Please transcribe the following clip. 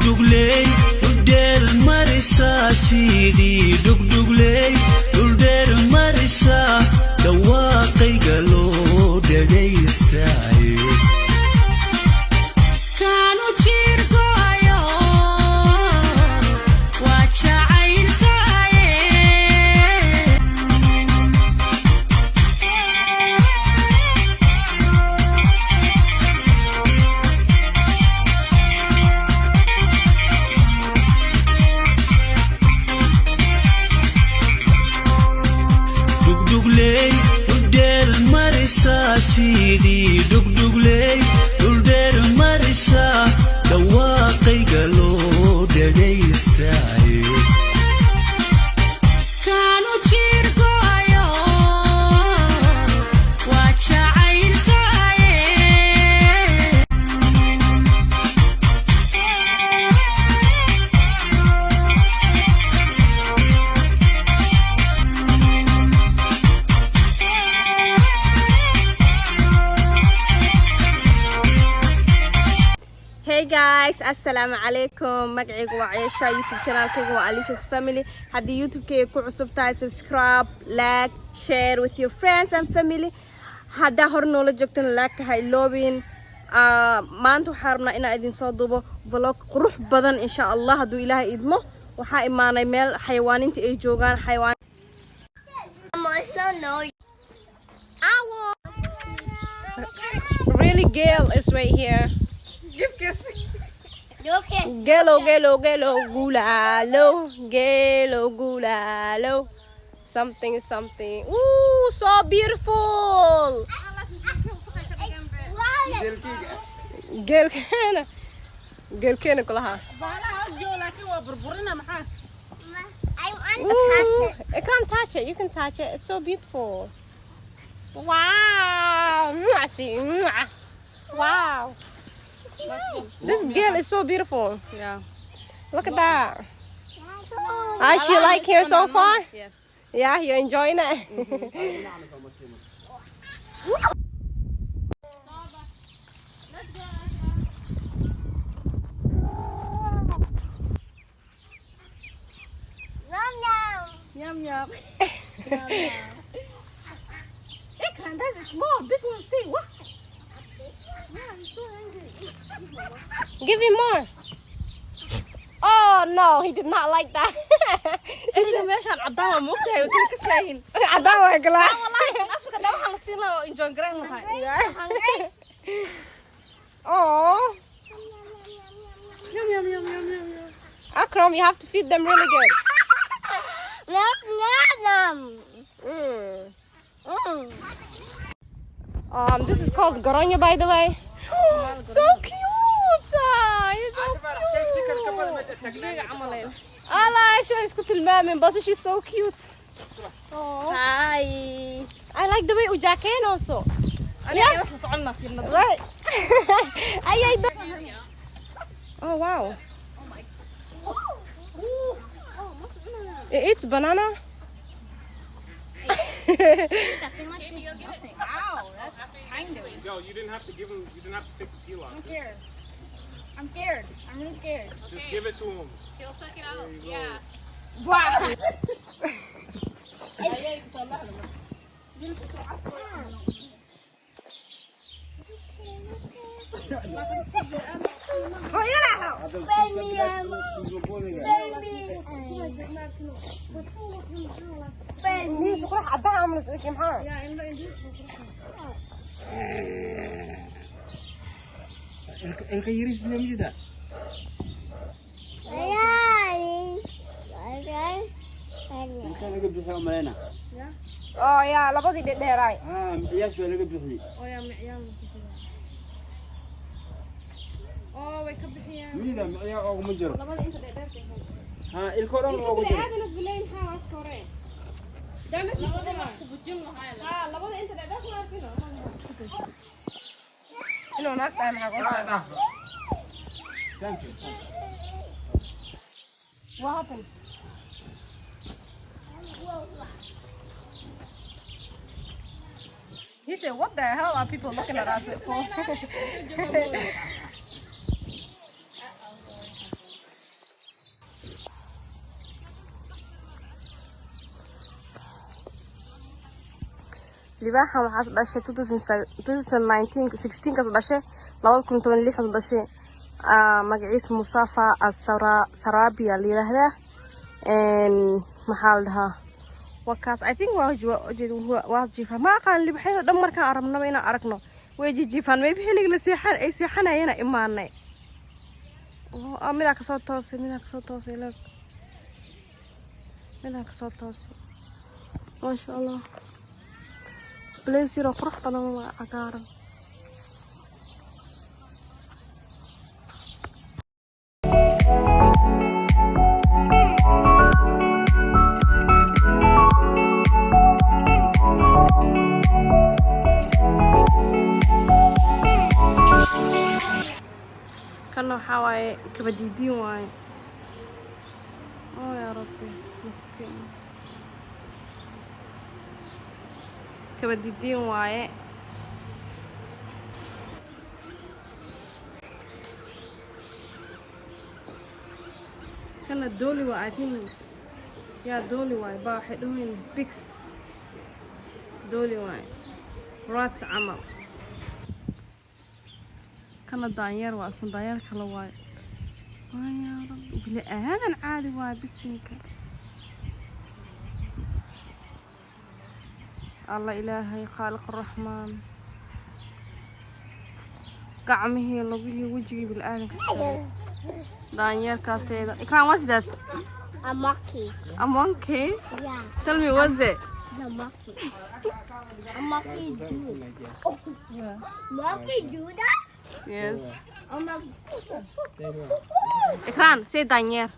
dugdugley dhul marisa sidii dugdugley dhul marisa dhawaaqayga loo dhagaystaay kaanu jirgoyo waa jacaylkaaye dugdugley dhul marisa sidii dugdugley dhul marisa dhawaaqayga loo dhagaystaay kaanu jirgoyo waa jacaylkaaye Hey guys, assalamu alaikum. Magacaygu waa Aisha, YouTube channelkayga waa Alicia's Family. Haddii YouTube-kayga ku cusub tahay, subscribe, like, share with your friends and family. Haddaa hor noola joogtana like tahay loobin. Maanta waxaan rabnaa inaan idin soo duubo vlog qurux badan insha Allah hadduu Ilaahay idmo. Waxaa imaanay meel xayawaaninta ay joogaan xayawaan. Really, Gail is right here. Gelo, gelo, gelo, gulalo, gelo, gulalo. Something, something. Ooh, so beautiful. Gel kena kulaha. Ooh, I can't touch it. You can touch it. It's so beautiful. Wow. I see. Wow. This girl is so beautiful. Yeah. Look at that. You like here so far? Yes. Yeah, you're enjoying it? Yum yum. That's small. Big one. See what? Yeah, I'm so hungry. Give him more. Oh no, he did not like that. Ina meeshaan cadaan waa moogtahay oo kale ka saahin. Cadaan waa galaa. Wallahi Afrika da waxaan siin lahaa oo enjoy garan lahaa. Oh. Yum yum yum yum yum. Akram, you have to feed them really good. This is called Goronyo, by the way. So cute! You're so cute! Allah, she's but she's so cute. Hi! I like the way Ujaken also. Yeah. Right. Oh wow. It eats banana. Yo, you didn't have to give him. You didn't have to take the peel off. I'm scared. I'm really scared. Just give it to him. He'll suck it out. Yeah. Wow. These are عداهم لسويك محار. الخيريس اللي موجودة. كان يجيب بحي أمرنا. يا لبضي ديراي. معياش ولا يجيب بحي. way ka bixiyaan. ميدا معيا أو مجرد. Labada inta dheer ها الكورون أو مجرد. aadana bilayn xaas kore. Damas labada ma ku bujin lahayn. Labada inta dheer ku arkin. Inuu naag tahay maxaa qof. Thank you. What happened? He said, what the hell are people looking at us for? libaaxan waxaas dhashay 2019 16 kaas dhashay 2016 kaas dhashay magaciisa Musafa Sarabia la yiraahdaa maxaa la dhahaa wakaas I think waa jifa ma aqaan libaaxyada dhan markaan arabnaba inaan aragno way jijifaan maybe xilliga la seexan ay seexanayeen imaanay midaa kasoo toosay midaa kasoo toosay maasha allah place yaro qurux badan waa cagaaran كنا حواي كبديدين واي يا ربي مسكين كبديدين واي كنا دولي وعايزين يا دولي واي باحد وين بيكس دولي واي رات عمر كنا دانير وأصلا دانير كلا واي يا رب بلا هذا العادي واي بسيك الله إلهي خالق الرحمن قعمه لبيه وجهي بالآن دانير كاسيدا إكرام what's this? A monkey. A monkey? Yeah, Tell me what's it? the monkey. A monkey do. Monkey do that? Yes. A monkey. إكرام say دانير